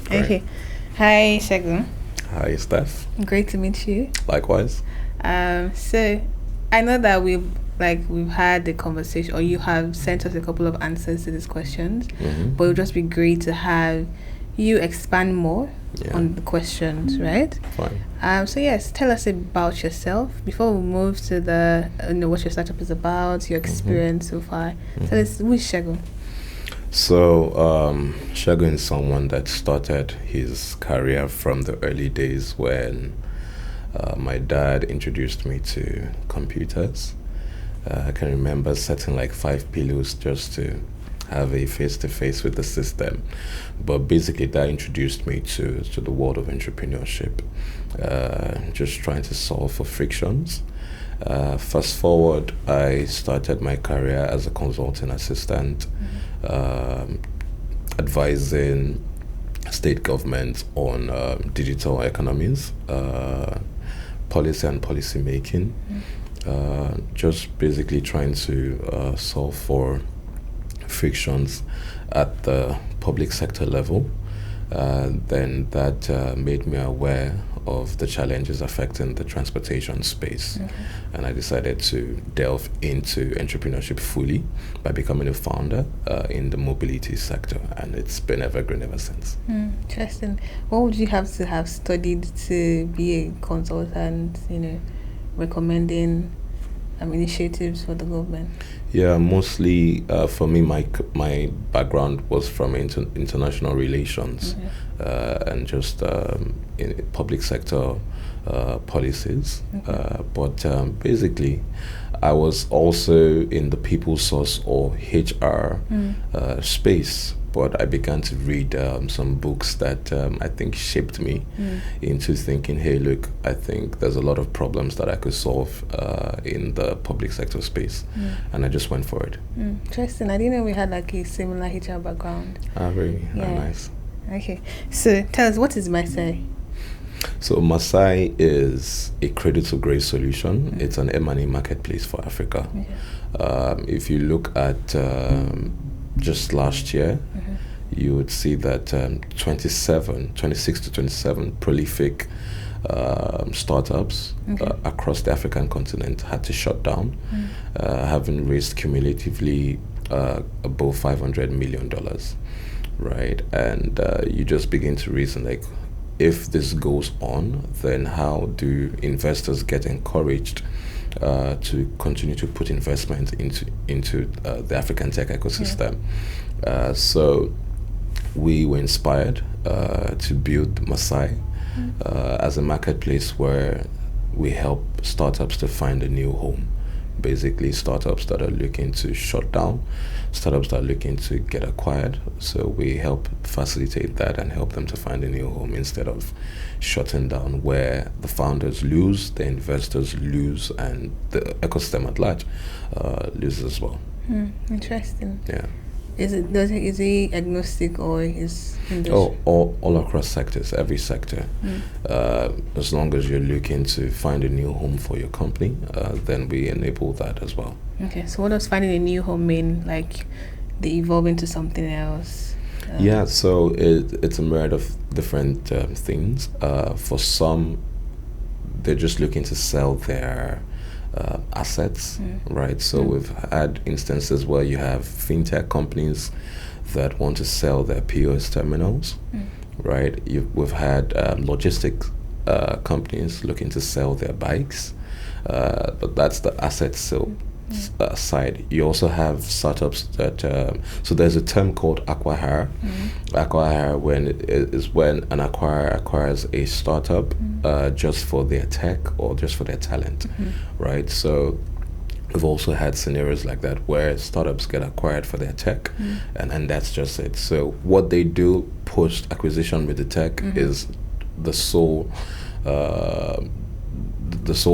Great. Okay. Hi, Segun. Hi, Steph. Great to meet you. Likewise. So I know that we've had the conversation, or you have sent us a couple of answers to these questions, but it would just be great to have you expand more on the questions, right? Fine. So yes, tell us about yourself before we move to the what your startup is about, your experience so far. Tell us, who is Segun? So, Segun is someone that started his career from the early days when my dad introduced me to computers. I can remember setting like 5 pillows just to have a face-to-face with the system. But basically that introduced me to the world of entrepreneurship, just trying to solve for frictions. Fast forward, I started my career as a consulting assistant, advising state governments on digital economies, policy and policy making, just basically trying to solve for frictions at the public sector level. Then that made me aware of the challenges affecting the transportation space. And I decided to delve into entrepreneurship fully by becoming a founder in the mobility sector, and it's been evergreen ever since. Interesting. What would you have to have studied to be a consultant, recommending initiatives for the government? Yeah, mostly for me, my background was from international relations and just in public sector policies. But basically, I was also in the people source or HR space. But I began to read some books that I think shaped me into thinking, hey, look, I think there's a lot of problems that I could solve in the public sector space. And I just went for it. Interesting. I didn't know we had like a similar HR background. Ah, really? Yeah. Ah, nice. Okay. So tell us, what is MAASAI? So MAASAI is a cradle-to-grave solution. It's an M&A marketplace for Africa. If you look at just last year, you would see that 26 to 27 prolific startups across the African continent had to shut down, having raised cumulatively above $500 million, right? And you just begin to reason, like, if this goes on, then how do investors get encouraged to continue to put investment into the African tech ecosystem? So we were inspired to build MAASAI as a marketplace where we help startups to find a new home. Basically, startups that are looking to shut down, startups that are looking to get acquired. So we help facilitate that and help them to find a new home instead of shutting down, where the founders lose, the investors lose, and the ecosystem at large loses as well. Interesting. Yeah. Is he agnostic, or is all across sectors, every sector. As long as you're looking to find a new home for your company, then we enable that as well. Okay, so what does finding a new home mean? Like, they evolve into something else? So it's a myriad of different things. For some, they're just looking to sell their assets, right? So we've had instances where you have fintech companies that want to sell their POS terminals, right? We've had logistics companies looking to sell their bikes, but that's the asset sale side. You also have startups that so there's a term called acquihire. Acquihire is when an acquirer acquires a startup just for their tech or just for their talent, right? So we've also had scenarios like that where startups get acquired for their tech, and that's just it. So what they do post acquisition with the tech is the sole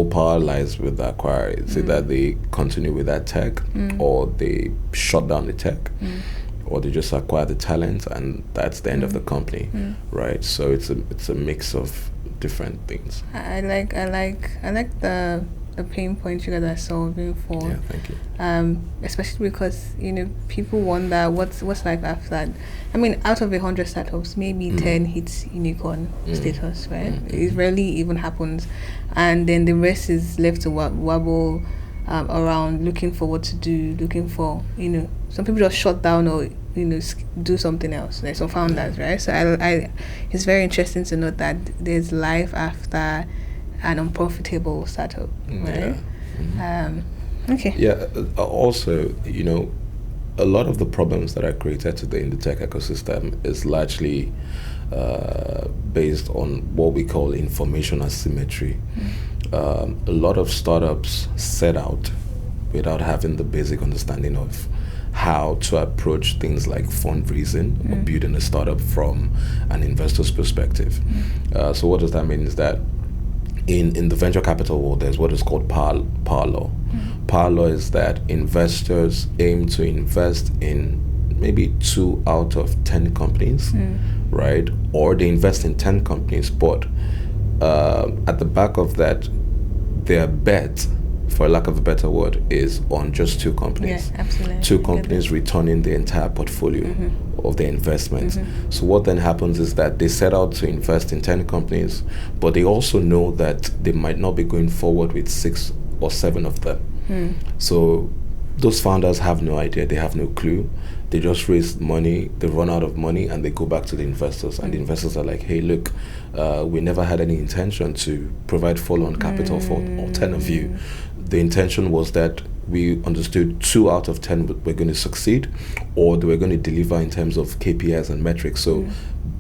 power lies with the acquirer. It's either they continue with that tech, or they shut down the tech, or they just acquire the talent, and that's the end of the company, right? So it's a mix of different things. I like the a pain point you guys are solving for. Yeah, thank you. Especially because people wonder what's life after that. I mean, out of 100 startups, maybe 10 hits unicorn status, right? It rarely even happens, and then the rest is left to wobble around, looking for what to do, looking for some people just shut down or do something else. Like some founders, right? So I it's very interesting to note that there's life after an unprofitable startup, right? Okay. Yeah. Also, a lot of the problems that are created today in the tech ecosystem is largely based on what we call information asymmetry. A lot of startups set out without having the basic understanding of how to approach things like fundraising or building a startup from an investor's perspective. So what does that mean is that in the venture capital world, there's what is called power law. Power law is that investors aim to invest in maybe 2 out of 10 companies, right? Or they invest in 10 companies, but at the back of that, their bet, for lack of a better word, is on just 2 companies. Yeah, absolutely. 2 companies returning the entire portfolio of their investments. So what then happens is that they set out to invest in 10 companies, but they also know that they might not be going forward with 6 or 7 of them. So those founders have no idea, they have no clue. They just raise money, they run out of money, and they go back to the investors. And the investors are like, hey, look, we never had any intention to provide follow-on capital for all 10 of you. The intention was that we understood 2 out of 10 were going to succeed, or they were going to deliver in terms of KPIs and metrics. So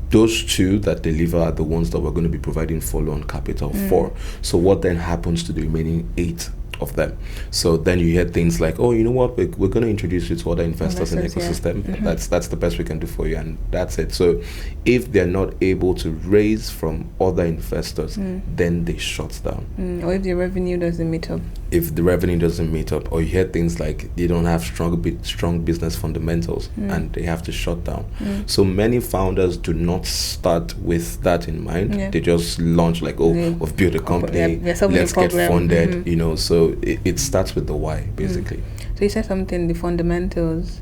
those 2 that deliver are the ones that we're going to be providing follow-on capital for. So what then happens to the remaining 8 of them? So then you hear things like, oh, you know what, we're going to introduce you to other investors in the ecosystem. That's the best we can do for you, and that's it. So if they're not able to raise from other investors, then they shut down. Or if the revenue doesn't meet up. If the revenue doesn't meet up, or you hear things like they don't have strong business fundamentals, and they have to shut down. So many founders do not start with that in mind. They just launch like, we've built a company, let's get funded, so it starts with the why, basically. So you said something, the fundamentals.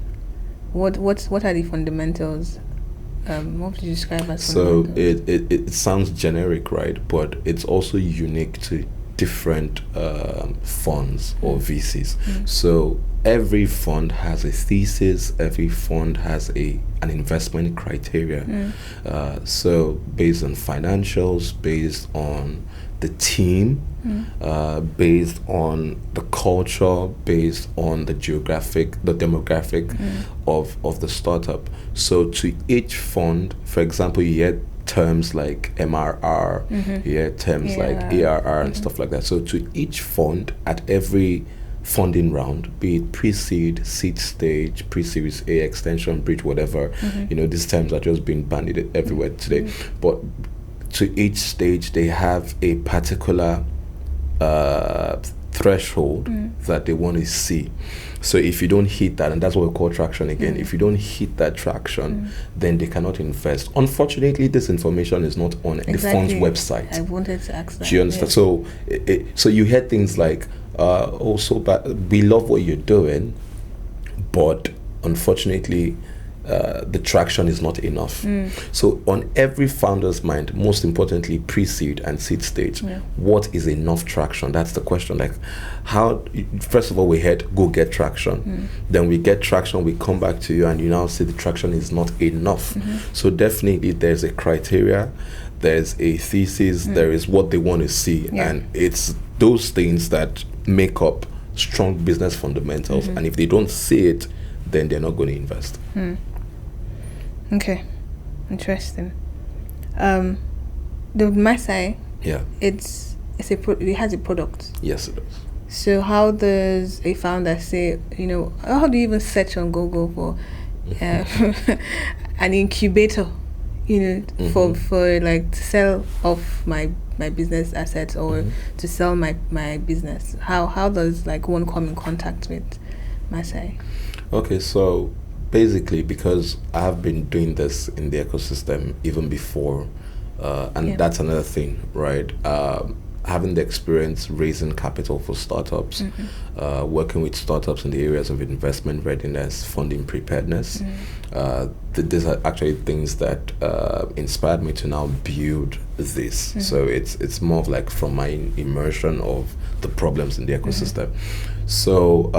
What are the fundamentals? What would you describe as fundamentals? So it sounds generic, right? But it's also unique to different funds or VCs. So every fund has a thesis, every fund has an investment criteria. So based on financials, based on the team, based on the culture, based on the demographic of the startup. So to each fund, for example, you hear terms like MRR, you hear terms like ARR and stuff like that. So to each fund at every funding round, be it pre-seed, seed stage, pre-series A, extension, bridge, whatever, these terms are just being bandied everywhere today. But to each stage, they have a particular threshold that they want to see. So if you don't hit that, and that's what we call traction again, if you don't hit that traction, then they cannot invest. Unfortunately, this information is not on the fund's website. I wanted to ask that. Do you understand? So so you hear things like, we love what you're doing, but unfortunately, the traction is not enough. So on every founder's mind, most importantly, pre-seed and seed stage, what is enough traction? That's the question. Like, how, first of all, we had go get traction. Then we get traction, we come back to you, and you now say the traction is not enough. So definitely there's a criteria, there's a thesis, there is what they want to see, and it's those things that make up strong business fundamentals. And if they don't see it, then they're not going to invest. Okay, interesting. The MAASAI, it has a product. Yes, it does. So how does a founder say, how do you even search on Google for an incubator, for like to sell off my business assets or to sell my business? How does like one come in contact with MAASAI? Okay, so basically, because I've been doing this in the ecosystem even before, and that's another thing, right? having the experience raising capital for startups, working with startups in the areas of investment readiness, funding preparedness. These are actually things that inspired me to now build this. So it's more of like from my immersion of the problems in the ecosystem. So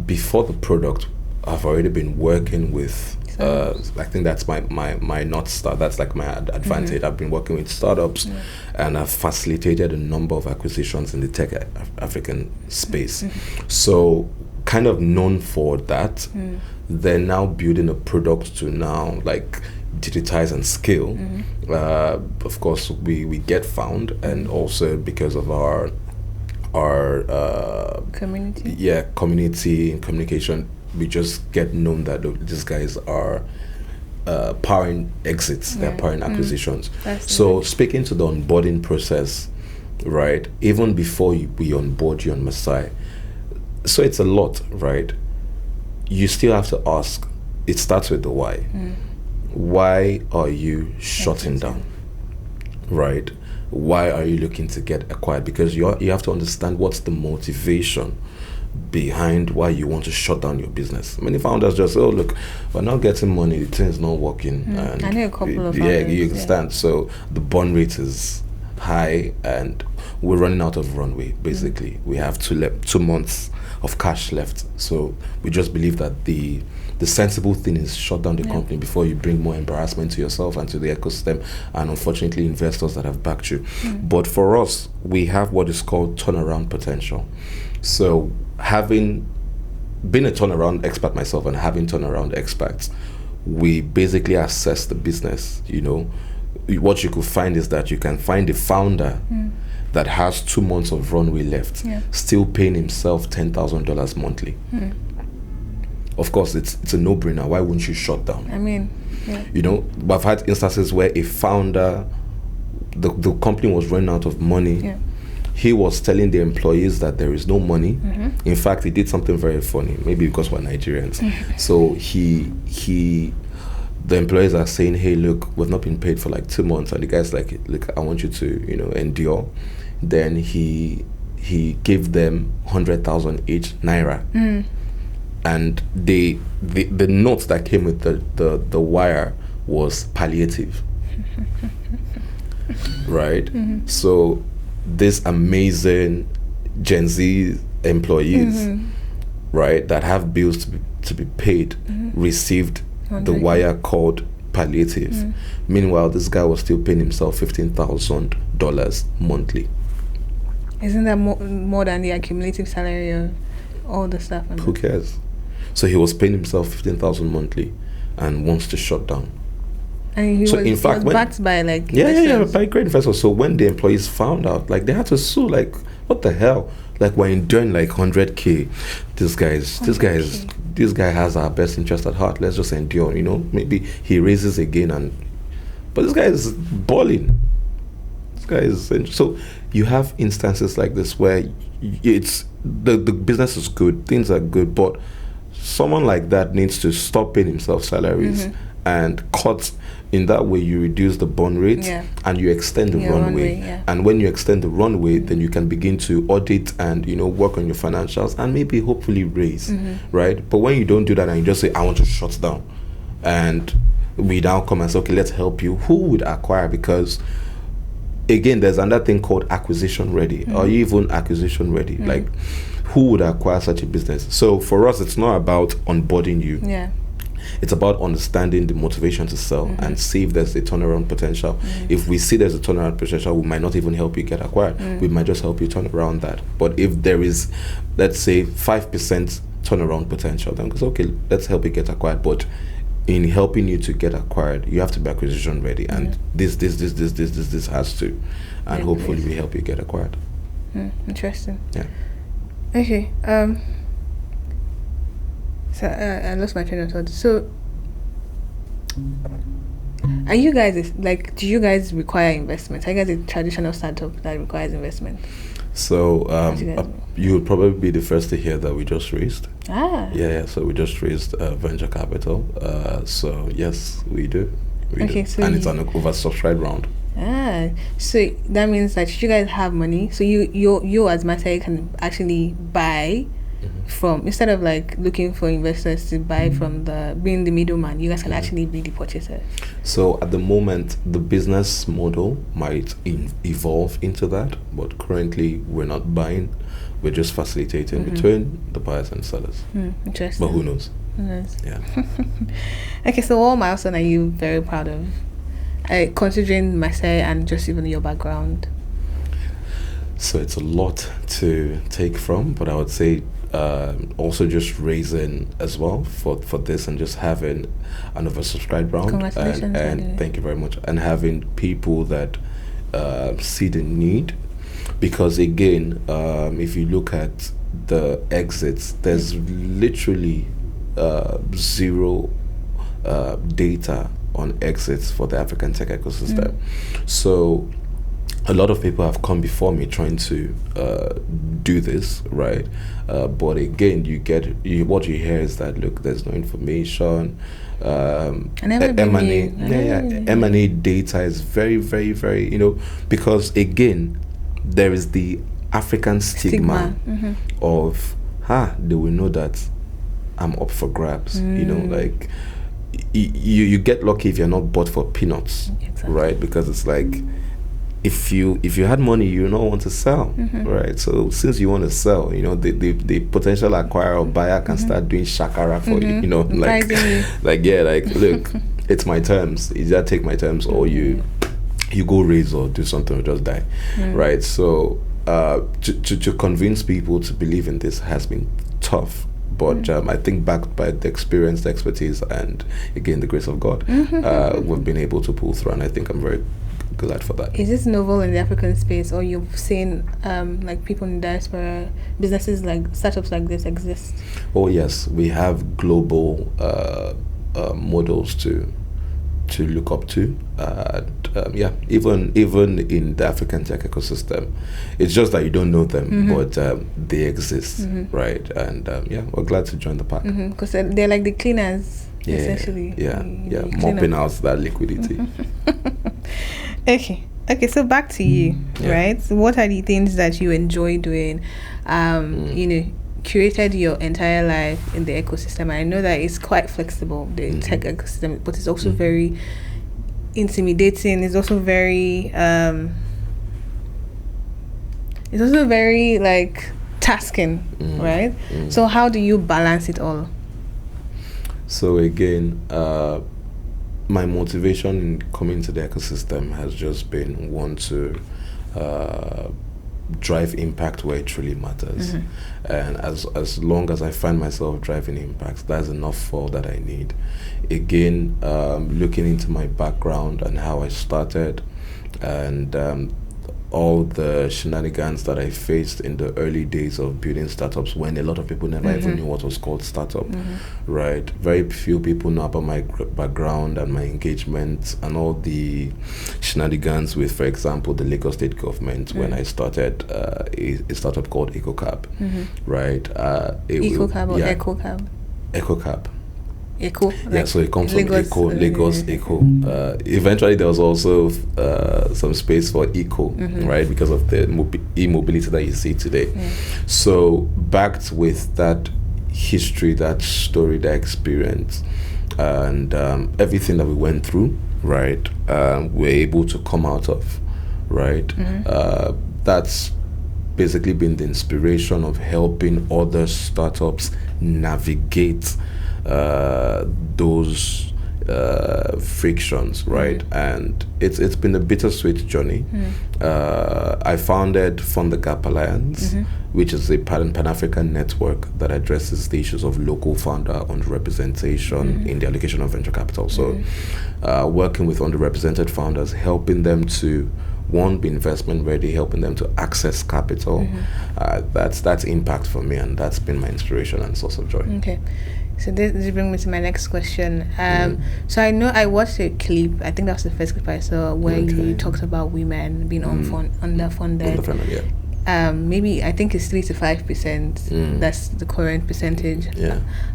before the product, I've already been working with I think that's my North Star. That's like my advantage. I've been working with startups and I've facilitated a number of acquisitions in the tech African space. So kind of known for that. They're now building a product to now like digitize and scale. Of course, we get found, and also because of our community and communication, we just get known that these guys are powering exits, they're powering acquisitions. So speaking to the onboarding process, right, even before we onboard you on MAASAI, so it's a lot, right? You still have to ask, it starts with the why. Why are you shutting down, right? Why are you looking to get acquired? Because you have to understand what's the motivation behind why you want to shut down your business. Many founders just say, oh look, we're not getting money, the thing is not working. And I know a couple of founders, you understand. So the burn rate is high and we're running out of runway, basically. We have 2 months of cash left. So we just believe that the sensible thing is shut down the company before you bring more embarrassment to yourself and to the ecosystem, and unfortunately investors that have backed you. But for us, we have what is called turnaround potential. So having been a turnaround expert myself and having turnaround experts, we basically assess the business. You know, what you could find is that you can find a founder that has 2 months of runway left, still paying himself $10,000 monthly. Of course, it's a no-brainer. Why wouldn't you shut down? I mean, you know, I've had instances where a founder, the company was running out of money. He was telling the employees that there is no money. In fact, he did something very funny, maybe because we're Nigerians. So the employees are saying, hey, look, we've not been paid for like 2 months. And the guy's like, look, I want you to, you know, endure. Then he gave them 100,000 each naira. And the note that came with the wire was palliative. Right? So these amazing Gen Z employees, right, that have bills to be paid, received the wire called palliative. Meanwhile, this guy was still paying himself $15,000 monthly. Isn't that more than the accumulative salary of all the staff? Who cares? So he was paying himself $15,000 monthly and wants to shut down. And he was backed by like by great investors. So when the employees found out, like they had to sue. Like, what the hell? Like, we're enduring like 100K. This guy has our best interest at heart. Let's just endure. You know, maybe he raises again, but this guy is balling. This guy is so. You have instances like this where it's the business is good, things are good, but someone like that needs to stop paying himself salaries and cut. In that way, you reduce the burn rate and you extend the runway. And when you extend the runway, then you can begin to audit and, you know, work on your financials and maybe hopefully raise, right? But when you don't do that and you just say, I want to shut down, and we now come and say, okay, let's help you, who would acquire? Because again, there's another thing called acquisition ready. Are you even acquisition ready? Like, who would acquire such a business? So for us, it's not about onboarding you. It's about understanding the motivation to sell and see if there's a turnaround potential. If we see there's a turnaround potential, we might not even help you get acquired. We might just help you turn around that. But if there is, let's say, 5% turnaround potential, then it's okay, let's help you get acquired. But in helping you to get acquired, you have to be acquisition ready. And this has to. And hopefully we help you get acquired. Interesting. Yeah. Okay. So I lost my train of thought. So, are you guys like? Do you guys require investment? Are you guys a traditional startup that requires investment? So you would probably be the first to hear that we just raised. Yeah. So we just raised venture capital. So yes, we do. We do. So and it's an oversubscribed round. So that means that you guys have money. So you as MAASAI can actually buy from, instead of like looking for investors to buy from being the middleman, you guys can actually be the purchaser. So at the moment, the business model might evolve into that, but currently we're not buying. We're just facilitating between the buyers and sellers. Interesting. But who knows? Yes. Yeah. Okay, so what milestone are you very proud of? Considering MAASAI and just even your background. So it's a lot to take from, but I would say also just raising as well for this, and just having an oversubscribed round. Congratulations. And thank you very much. And having people that see the need, because again, if you look at the exits, there's literally zero data on exits for the African tech ecosystem. So a lot of people have come before me trying to do this, right? But again, what you hear is that, look, there's no information. M&A data is very, very, very, because again, there is the African stigma. Of, they will know that I'm up for grabs. Like you get lucky if you're not bought for peanuts, right? Because it's like, if you had money, you don't want to sell, right? So since you want to sell, the potential acquirer or buyer can start doing shakara for you, look, it's my terms. Either take my terms or you go raise or do something or just die, right? So to convince people to believe in this has been tough. But I think backed by the experience, the expertise, and again the grace of God, we've been able to pull through, and I think I'm very glad for that. Is this novel in the African space, or you've seen like people in diaspora, businesses like startups like this exist? Oh yes, we have global models to look up to. Even in the African tech ecosystem, it's just that you don't know them, but they exist, right? And we're glad to join the pack, because they're like the cleaners, essentially. Mopping out that liquidity. Okay, so back to you, right? So what are the things that you enjoy doing? Curated your entire life in the ecosystem. And I know that it's quite flexible, the tech ecosystem, but it's also very intimidating. It's also very like tasking, right? So how do you balance it all? So again, my motivation in coming to the ecosystem has just been one to drive impact where it truly matters, and as long as I find myself driving impact, that's enough for all that I need. Again, looking into my background and how I started, and all the shenanigans that I faced in the early days of building startups, when a lot of people never even knew what was called startup, right? Very few people know about my background and my engagement and all the shenanigans with, for example, the Lagos State government when I started a startup called EcoCab, right? EcoCab or EcoCab? EcoCab. Eco, so it comes from Lagos Eco. Eventually there was also some space for eco, right, because of the e-mobility that you see today. So backed with that history, that story, that experience, and everything that we went through, right, we're able to come out of, right? That's basically been the inspiration of helping other startups navigate those frictions, right? And it's been a bittersweet journey. I founded Fund the Gap Alliance, which is a Pan-African network that addresses the issues of local founder underrepresentation in the allocation of venture capital. So working with underrepresented founders, helping them to be investment ready, helping them to access capital. That's impact for me, and that's been my inspiration and source of joy. Okay. So this brings me to my next question. So I know I watched a clip, I think that was the first clip I saw, where you talked about women being underfunded. Maybe I think it's 3 to 5%. That's the current percentage,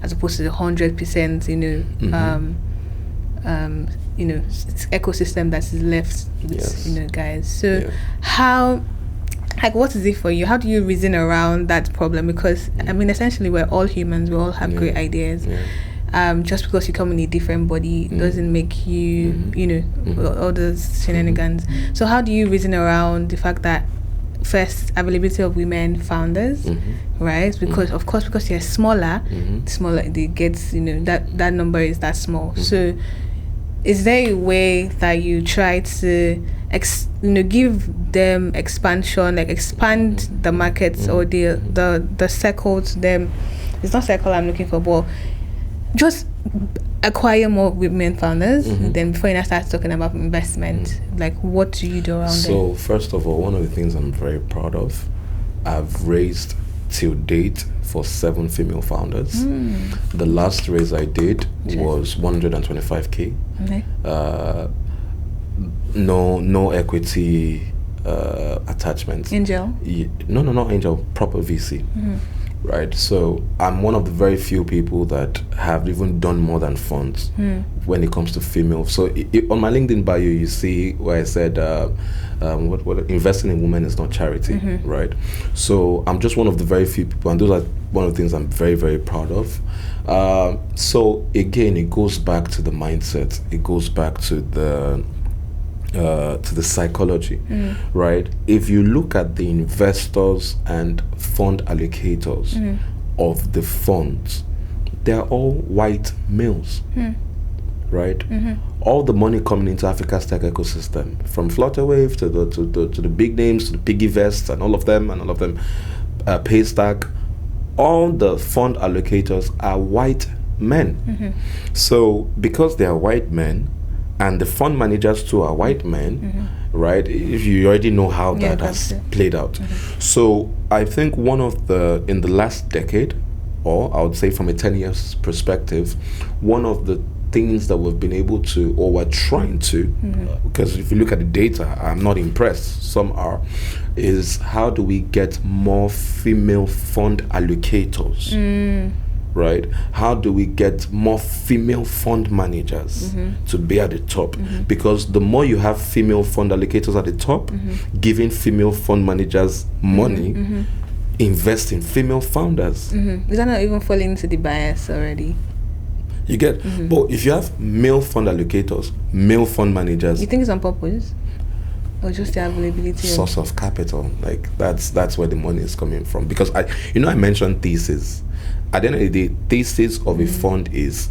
as opposed to the 100%, ecosystem that is left with Yes. guys. So Yeah. how, like, what is it for you? How do you reason around that problem? Because I mean, essentially, we're all humans. We all have great ideas. Yeah. Just because you come in a different body doesn't make you, all those shenanigans. So how do you reason around the fact that, first, availability of women founders, right? Because of course, because you're smaller, they get, that number is that small. So is there a way that you try to give them expansion, like expand the markets or the circle to them? It's not circle I'm looking for, but just acquire more women founders. Then before you start talking about investment, like, what do you do around it? So first of all, one of the things I'm very proud of, I've raised till date for 7 female founders. The last raise I did was 125k. Okay. No equity attachments. Angel? No, not angel, proper VC. Right, so I'm one of the very few people that have even done more than funds when it comes to female. So on my LinkedIn bio, you see where I said what investing in women is not charity, right? So I'm just one of the very few people, and those are one of the things I'm very, very proud of. So again, it goes back to the mindset. It goes back to the psychology, right? If you look at the investors and fund allocators of the funds, they're all white males, right? All the money coming into Africa's tech ecosystem, from Flutterwave to the big names, to the piggy vests and all of them, Paystack, all the fund allocators are white men. So because they are white men, and the fund managers too are white men, right? If you already know how that has played out. So I think in the last decade, or I would say from a 10 years perspective, one of the things that we've been able to, or we're trying to, because if you look at the data, I'm not impressed, some are, is how do we get more female fund allocators? Right? How do we get more female fund managers to be at the top? Because the more you have female fund allocators at the top, giving female fund managers money, invest in female founders. Is that not even falling into the bias already? You get? But if you have male fund allocators, male fund managers, you think it's on purpose? Or just the availability? Source of capital. Like, that's where the money is coming from. Because I mentioned thesis. At the end of the day, thesis of a fund is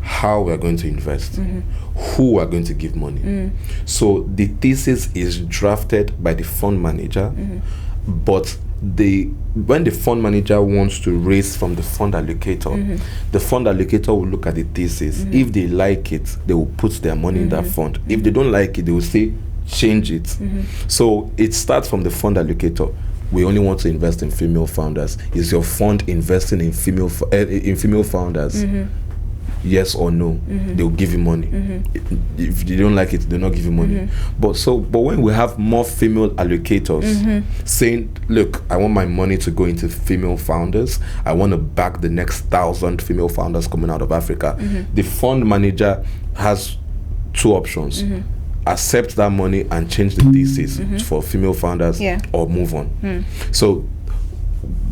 how we're going to invest, who we're going to give money. So the thesis is drafted by the fund manager, but when the fund manager wants to raise from the fund allocator, the fund allocator will look at the thesis. If they like it, they will put their money in that fund. If they don't like it, they will say, change it. So it starts from the fund allocator. We only want to invest in female founders. Is your fund investing in female founders? Yes or no? They'll give you money. If they don't like it, they'll not give you money. But when we have more female allocators saying, look, I want my money to go into female founders, I want to back the next 1,000 female founders coming out of Africa, the fund manager has 2 options. Accept that money and change the thesis for female founders, or move on. So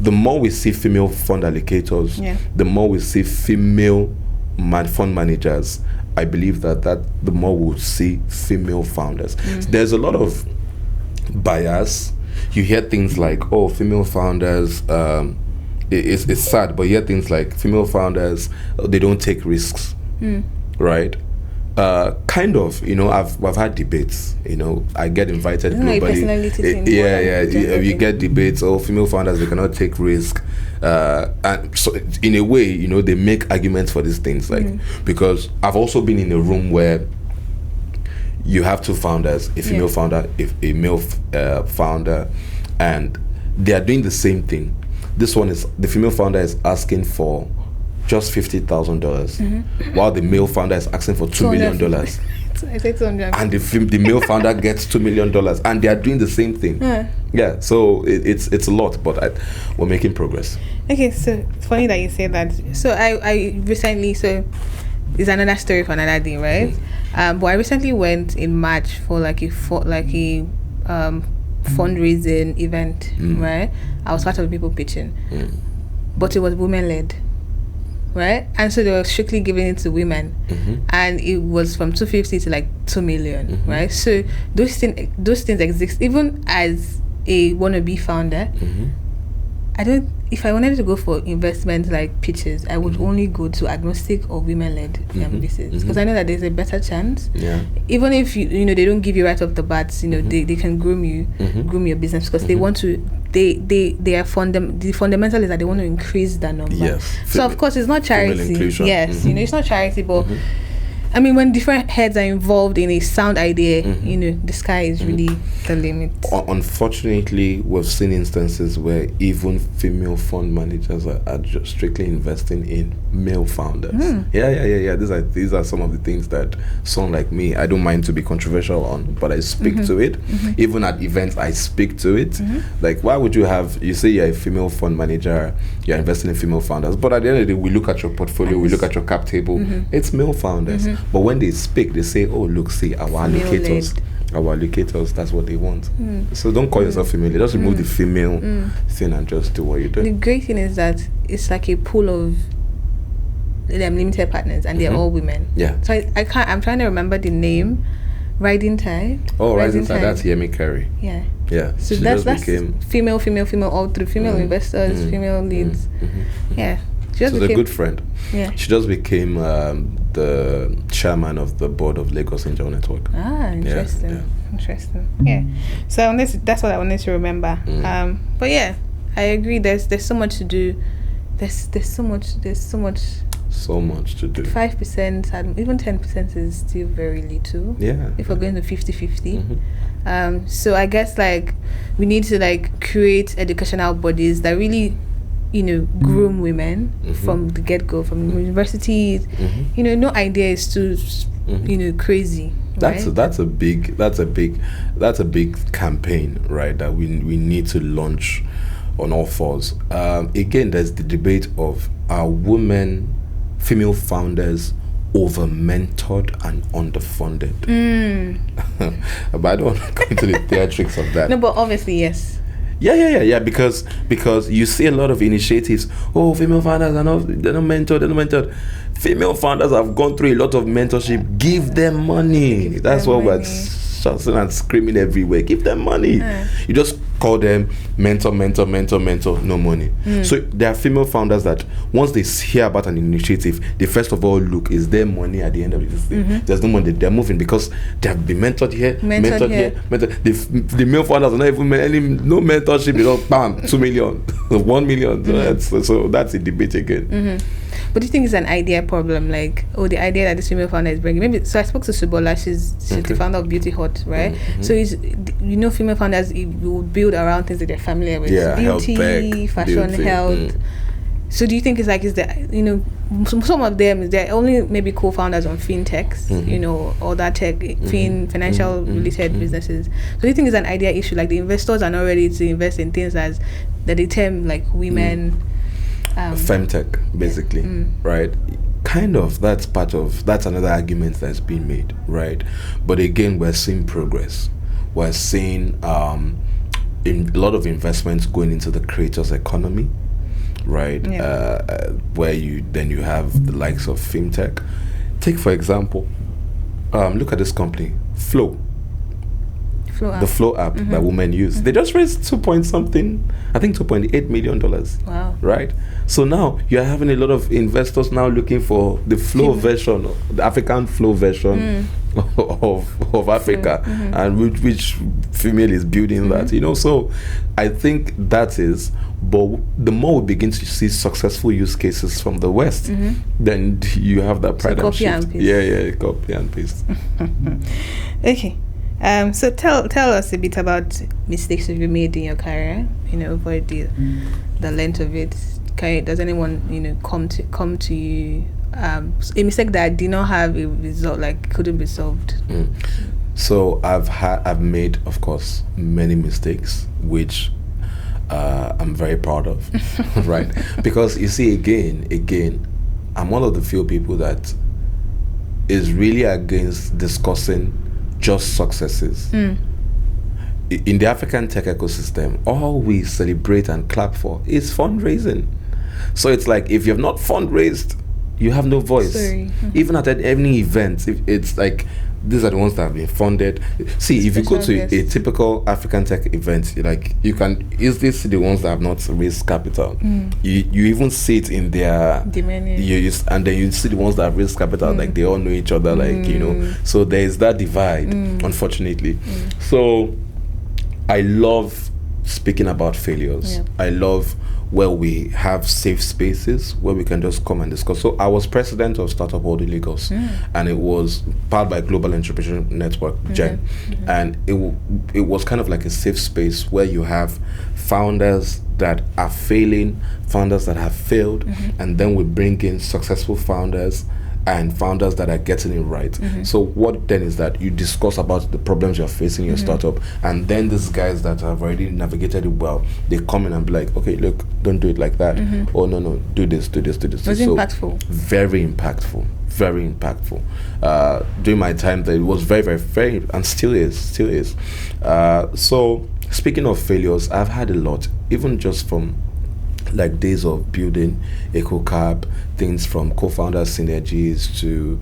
the more we see female fund allocators, the more we see female fund managers, I believe that the more we'll see female founders. There's a lot of bias. You hear things like, oh, female founders, it's sad, but you hear things like female founders, they don't take risks, right? Kind of, I've had debates, I get invited globally. We get debates, female founders, they cannot take risk, and so in a way, they make arguments for these things, because I've also been in a room where you have 2 founders, a female founder, a male founder, and they are doing the same thing. This one is, the female founder is asking for just $50,000, while the male founder is asking for $2 million. I said 200. And the male founder gets $2 million, and they are doing the same thing. Yeah, so it's a lot, but we're making progress. Okay, so it's funny that you say that. So I recently, it's another story for another day, right? But I recently went in March for like a fundraising event, right? I was part of the people pitching, but it was women led, right? And so they were strictly giving it to women, and it was from 250 to like 2 million, right? So those things exist. Even as a wannabe founder, if I wanted to go for investment like pitches, I would only go to agnostic or women-led businesses, because I know that there's a better chance. Even if you know they don't give you right off the bat, you know they can groom your business, because they want to. The fundamental is that they want to increase the number. Yes. So of course it's not charity. Yes, you know it's not charity, but I mean, when different heads are involved in a sound idea, you know, the sky is really the limit. Unfortunately, we've seen instances where even female fund managers are just strictly investing in male founders. Yeah. These are some of the things that someone like me, I don't mind to be controversial on, but I speak to it. Even at events, I speak to it. Like, why would you say you're a female fund manager, you're investing in female founders, but at the end of the day, we look at your portfolio, we look at your cap table, it's male founders. But when they speak, they say, oh, look, see, our allocators, that's what they want. So don't call yourself female. Just remove the female thing and just do what you do. The great thing is that it's like a pool of limited partners, and they're all women. Yeah. So I'm trying to remember the name. Rising Tide. Oh, Rising Tide. That's Yemi Carey. Yeah. Yeah. So that's female, all through female investors, female leads. Yeah. She's a good friend. Yeah. She just became the chairman of the board of Lagos Angel Network. Interesting. Interesting. Yeah. So that's what I wanted to remember. But yeah, I agree. There's so much to do. There's so much to do. 5% and even 10% is still very little. Yeah. If we're going to 50-50. So I guess like we need to like create educational bodies that really, you know, groom women from the get-go, from universities. You know, no idea is too you know, crazy. That's a big campaign, right, that we need to launch on all fours. Again, there's the debate of are female founders over mentored and underfunded. But I don't want to go into the theatrics of that. No, but obviously yes. Yeah. Because you see a lot of initiatives. Oh, female founders they're not mentored. Female founders have gone through a lot of mentorship. Give them money. That's what we're shouting and screaming everywhere. Give them money. You just call them mentor, no money. So there are female founders that once they hear about an initiative, they first of all look, is there money at the end of this thing? There's no money. They're moving because they have been mentored here. The male founders are not even no mentorship. You know, bam, 2 million, 1 million. So that's a debate again. But do you think it's an idea problem? Like, the idea that this female founder is bringing. Maybe. So I spoke to Subola. She's the founder of Beauty Hut, right? So female founders will build around things that they're familiar with. Beauty, fashion, health. So do you think some of them, they're only maybe co-founders on fintechs, you know, or that tech, financial related businesses. So do you think it's an idea issue? Like the investors are not ready to invest in things that they term like women. Femtech, basically, right? Kind of, that's another argument that's being made, right? But again, we're seeing progress. We're seeing in a lot of investments going into the creators economy, right? Where you have the likes of femtech. Take for example, look at this company, Flow. The Flow app that women use. They just raised $2.8 million. Wow. Right? So now you're having a lot of investors now looking for the Flow version, the African Flow version of Africa, and which female is building that, you know. So I think that is, but the more we begin to see successful use cases from the West, then you have that paradigm shift. Copy and paste. Okay. So tell us a bit about mistakes you've made in your career, you know, over the length of it. Does anyone, you know, come to you, a mistake that did not have a result, like couldn't be solved? So I've made, of course, many mistakes, which I'm very proud of, right? Because you see, again, I'm one of the few people that is really against discussing just successes. In the African tech ecosystem, all we celebrate and clap for is fundraising. So it's like, if you have not fundraised, you have no voice. Even at any event, if it's like, these are the ones that have been funded. See, if you go to a typical African tech event, like, you can easily see the ones that have not raised capital. You even see it in their and then you see the ones that have raised capital, like they all know each other, like, you know. So there is that divide, unfortunately. So I love speaking about failures. I love where we have safe spaces where we can just come and discuss. So I was president of Startup World in Lagos, and it was powered by Global Entrepreneurship Network, GEN. And it was kind of like a safe space where you have founders that are failing, founders that have failed, and then we bring in successful founders and founders that are getting it right. So what then is that you discuss about the problems you're facing in your startup, and then these guys that have already navigated it well, they come in and be like, okay, look, don't do it like that. Oh, no, do this. Was impactful. Very impactful. Very impactful. During my time there, it was very, very, and still is. So speaking of failures, I've had a lot, even just from like days of building EcoCap, things from co-founder synergies to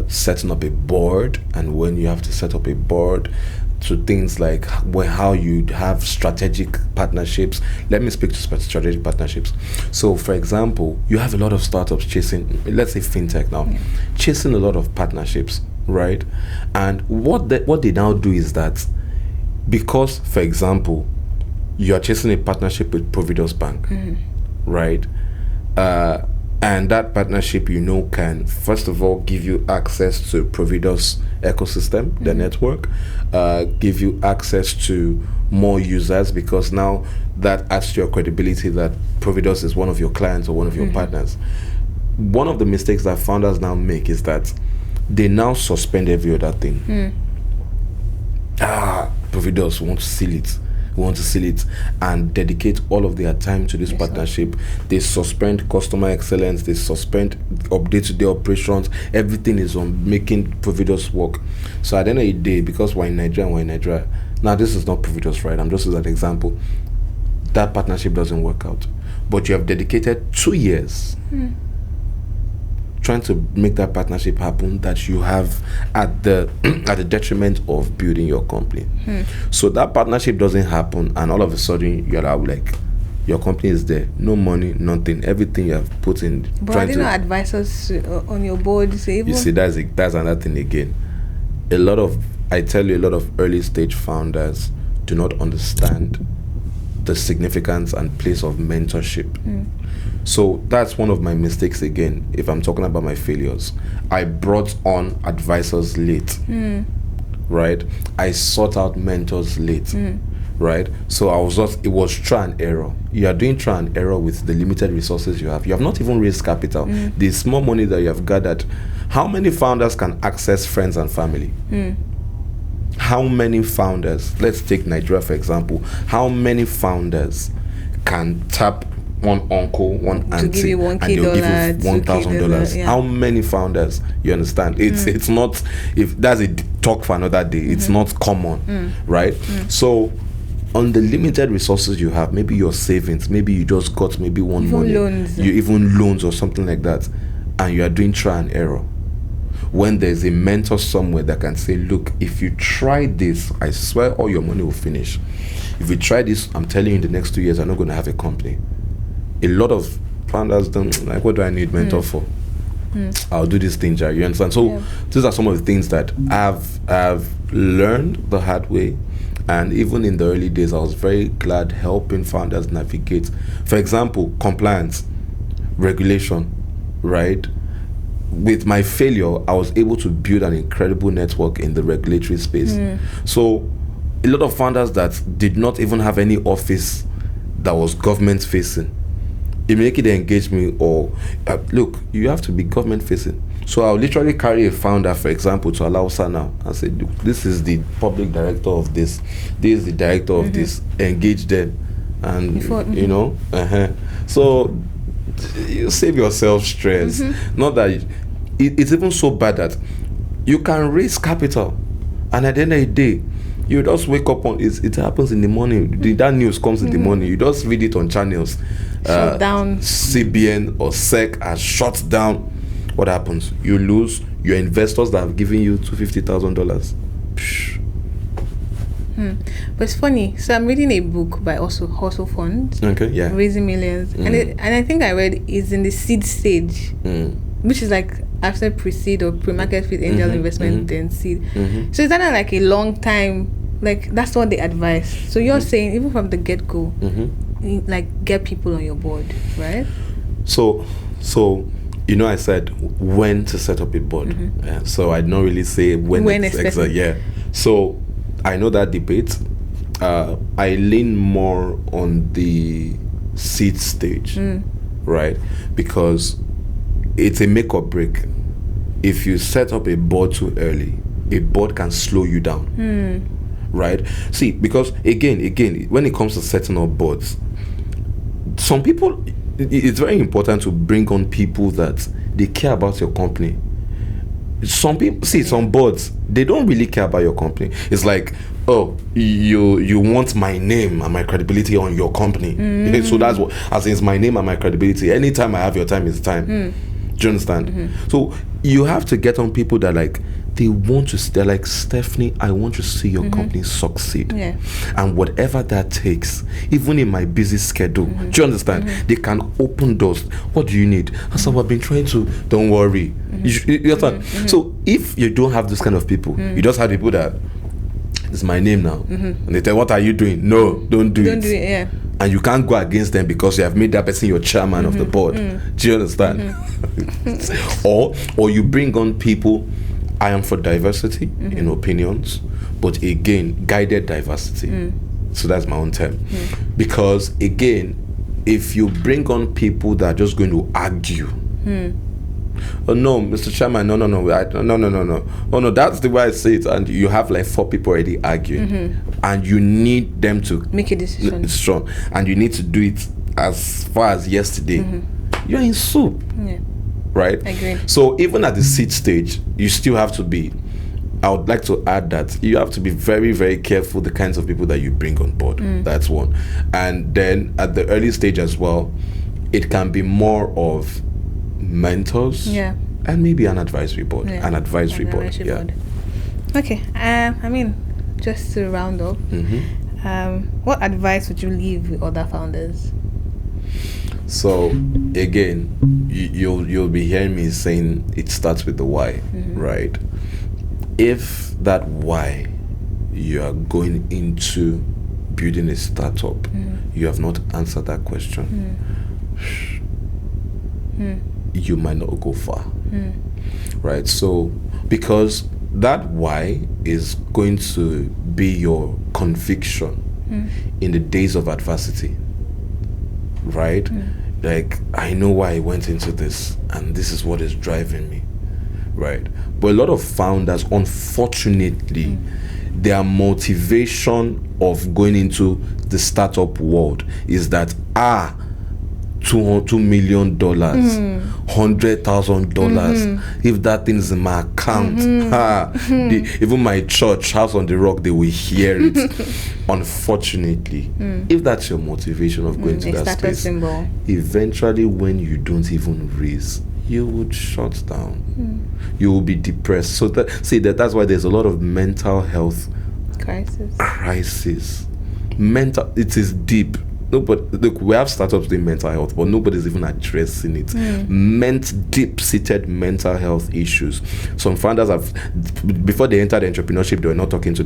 setting up a board, and when you have to set up a board, to things like how you have strategic partnerships. Let me speak to strategic partnerships. So for example, you have a lot of startups chasing, let's say fintech now, chasing a lot of partnerships, right? And what they now do is that, because for example, you are chasing a partnership with Providus Bank, right? And that partnership, you know, can first of all give you access to Providus ecosystem, the network, give you access to more users, because now that adds to your credibility that Providus is one of your clients or one of your partners. One of the mistakes that founders now make is that they now suspend every other thing. Providus want to seal it. And dedicate all of their time to this partnership. They suspend customer excellence, they suspend day-to-day operations. Everything is on making Providus work. So at the end of the day, because we're in Nigeria, now this is not Providus, right? I'm just using an example. That partnership doesn't work out. But you have dedicated 2 years trying to make that partnership happen, that you have at the detriment of building your company. So that partnership doesn't happen, and all of a sudden you're like, your company is there, no money, nothing, everything you have put in. But I didn't know advisors on your board. You see, that's another thing again. I tell you, a lot of early stage founders do not understand the significance and place of mentorship. So that's one of my mistakes again, if I'm talking about my failures. I brought on advisors late, right? I sought out mentors late, right? So it was try and error. You are doing try and error with the limited resources you have. You have not even raised capital. The small money that you have gathered. How many founders can access friends and family? How many founders, let's take Nigeria for example, how many founders can tap one uncle, one auntie, give you $1,000, and they'll give you $1,000? How many founders? You understand? It's not, if that's a talk for another day, it's not common, right? So on the limited resources you have, maybe your savings, maybe you just got maybe one money, you even loans or something like that, and you are doing try and error. When there's a mentor somewhere that can say, look, if you try this, I swear all your money will finish. If you try this, I'm telling you, in the next 2 years, I'm not going to have a company. A lot of founders don't, like, what do I need mentor for? I'll do this thing, Jerry. You understand? So these are some of the things that I've learned the hard way. And even in the early days, I was very glad helping founders navigate. For example, compliance, regulation, right? With my failure, I was able to build an incredible network in the regulatory space. So a lot of founders that did not even have any office that was government facing, immediately they engaged me, or look, you have to be government facing. So I'll literally carry a founder, for example, to Alausa now and say, look, this is the public director of this is the director of this, engage them. And you know, so you save yourself stress. Not that it's even so bad that you can raise capital, and at the end of the day, you just wake up on it happens in the morning. That news comes in the morning. You just read it on channels. Shut down. CBN or SEC has shut down. What happens? You lose your investors that have given you $250,000. But it's funny. So I'm reading a book by Hustle Funds. Okay, yeah. Raising Millions. And I think I read it's in the seed stage, which is like after pre-seed or pre-market with angel investment, then seed. So it's not like a long time. Like that's what they advise. So you're saying even from the get-go, like get people on your board, right? So I said when to set up a board. Yeah, so I don't really say when exactly. Yeah. So I know that debate. I lean more on the seed stage, right? Because it's a make or break. If you set up a board too early, a board can slow you down. Right? See, because again, when it comes to setting up boards, some people, it's very important to bring on people that they care about your company. Some people, some boards, they don't really care about your company. It's like, oh, you want my name and my credibility on your company. So that's what, as in, it's my name and my credibility. Anytime I have your time, it's time. Do you understand? So you have to get on people that like, they're like, Stephanie, I want to see your company succeed. Yeah. And whatever that takes, even in my busy schedule, do you understand? They can open doors. What do you need? I said, I've been trying to, don't worry. You understand? So if you don't have this kind of people, you just have people that, it's my name now. And they tell, what are you doing? No, don't do it. Don't do it, yeah. And you can't go against them because you have made that person your chairman of the board. Do you understand? Or you bring on people. I am for diversity in opinions, but again, guided diversity. So that's my own term. Because again, if you bring on people that are just going to argue, oh no, Mr. Chairman, no. Oh no, that's the way I say it. And you have like 4 people already arguing, and you need them to make a decision. Strong, and you need to do it as far as yesterday. You're in soup. Yeah. Right? I agree. So even at the seed stage, you still have to be, I would like to add that you have to be very, very careful the kinds of people that you bring on board. That's one. And then at the early stage as well, it can be more of mentors and maybe an advisory board. An advisory board. Okay. I mean, just to round up, what advice would you leave with other founders? So again, you'll be hearing me saying it starts with the why, right? If that why you are going into building a startup, you have not answered that question, you might not go far, right? So because that why is going to be your conviction in the days of adversity. Right? Like, I know why I went into this, and this is what is driving me. Right? But a lot of founders, unfortunately, their motivation of going into the startup world is that $2 million, $100,000. If that thing is in my account, even my church, House on the Rock, they will hear it. Unfortunately, if that's your motivation of going to that space, eventually when you don't even raise, you would shut down. You will be depressed. So that's why there's a lot of mental health crisis. It is deep. No, but look, we have startups doing mental health, but nobody's even addressing it. Deep-seated mental health issues. Some founders have, before they entered entrepreneurship, they were not talking to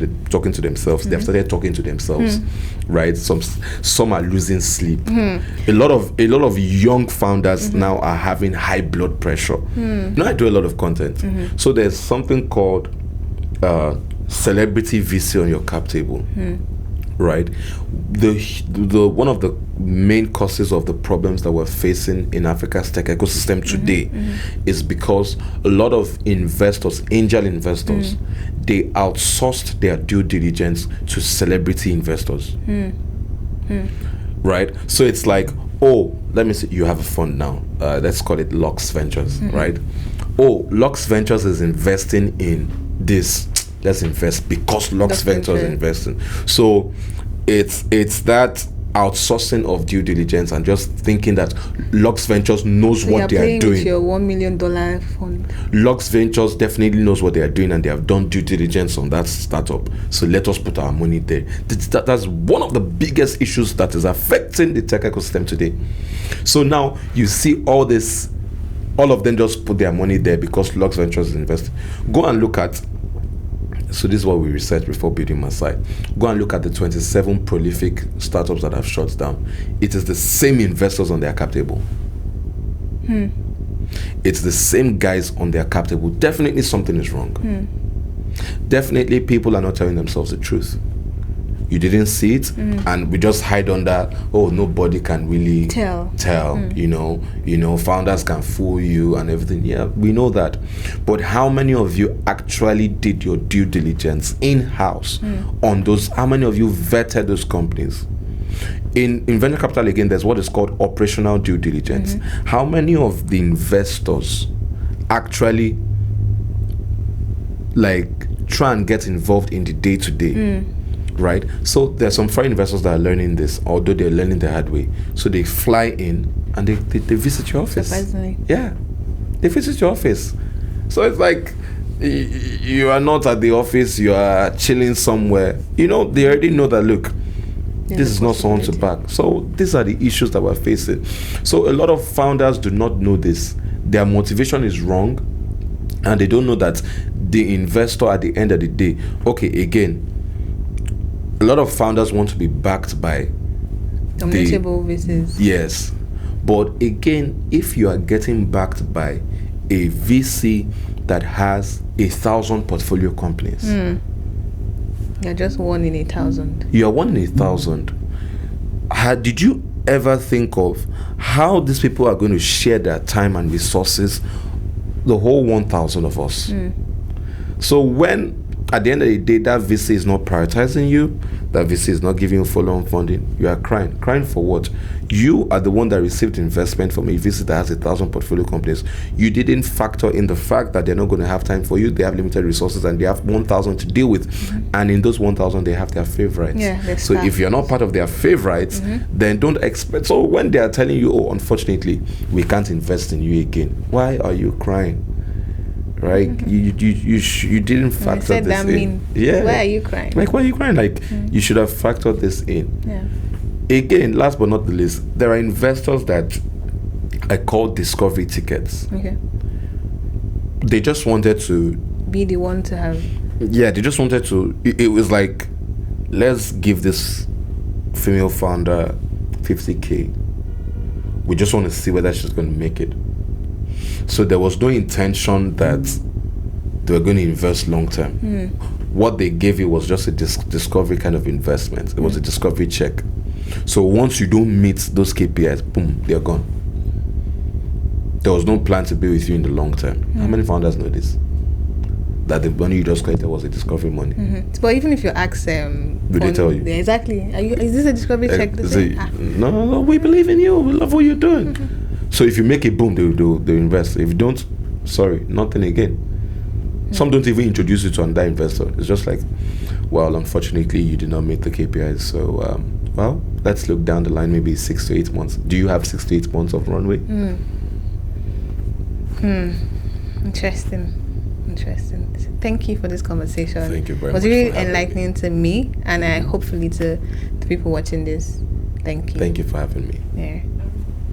themselves. They've started talking to themselves, right? Some are losing sleep. A lot of young founders now are having high blood pressure. Now I do a lot of content, so there's something called celebrity VC on your cap table. Right, the one of the main causes of the problems that we're facing in Africa's tech ecosystem today is because a lot of investors, angel investors, they outsourced their due diligence to celebrity investors. Right, so it's like, oh, let me see, you have a fund now. Let's call it Lux Ventures, right? Oh, Lux Ventures is investing in this. Let's invest because Lux Ventures is investing. So it's that outsourcing of due diligence and just thinking that Lux Ventures knows what they are doing. With your $1 million fund. Lux Ventures definitely knows what they are doing and they have done due diligence on that startup. So let us put our money there. That's one of the biggest issues that is affecting the tech ecosystem today. So now you see all of them just put their money there because Lux Ventures is investing. Go and look at, so this is what we researched before building MAASAI. Go and look at the 27 prolific startups that have shut down. It is the same investors on their cap table. It's the same guys on their cap table. Definitely something is wrong. Definitely people are not telling themselves the truth. You didn't see it, and we just hide under, oh, nobody can really tell. You know, founders can fool you and everything. Yeah, we know that. But how many of you actually did your due diligence in-house on those? How many of you vetted those companies? In venture capital, again, there's what is called operational due diligence. How many of the investors actually try and get involved in the day-to-day? Right? So there's some foreign investors that are learning this, although they're learning the hard way. So they fly in and they visit your office. Surprisingly. Yeah. They visit your office. So it's like you are not at the office, you are chilling somewhere. You know, they already know that, look, this is not someone to back. So these are the issues that we're facing. So a lot of founders do not know this. Their motivation is wrong, and they don't know that the investor at the end of the day, okay, again, a lot of founders want to be backed by multiple VCs. Yes. But again, if you are getting backed by a VC that has 1,000 portfolio companies, you're just 1 in 1,000. You are 1 in 1,000. Did you ever think of how these people are going to share their time and resources, the whole 1,000 of us? So when at the end of the day, that VC is not prioritizing you, that VC is not giving you follow-on funding, you are crying. Crying for what? You are the one that received investment from a VC that has 1,000 portfolio companies. You didn't factor in the fact that they're not going to have time for you, they have limited resources, and they have 1,000 to deal with. And in those 1,000, they have their favorites. So if you're not part of their favorites, then don't expect. So when they are telling you, oh, unfortunately, we can't invest in you again, why are you crying? Right? You didn't factor this in. Yeah. Why are you crying? Like, why are you crying? Like, you should have factored this in. Yeah. Again, last but not the least, there are investors that I call discovery tickets. Okay. They just wanted to be the one to have. Yeah, they just wanted to. It was like, let's give this female founder 50K. We just want to see whether she's going to make it. So there was no intention that they were going to invest long term. What they gave you was just a discovery kind of investment. It was a discovery check. So once you don't meet those KPIs, boom, they're gone. There was no plan to be with you in the long term. How many founders know this? That the money you just collected was a discovery money. But even if you ask them, will they tell you? Exactly. Is this a discovery check? No, we believe in you. We love what you're doing. So if you make it, boom, they'll invest. If you don't, sorry, nothing again. Some don't even introduce you to another investor. It's just like, well, unfortunately, you did not meet the KPIs. So, well, let's look down the line, maybe 6 to 8 months. Do you have 6 to 8 months of runway? Interesting. Thank you for this conversation. Thank you very It much. was really enlightening to me, and hopefully to the people watching this. Thank you. Thank you for having me. Yeah.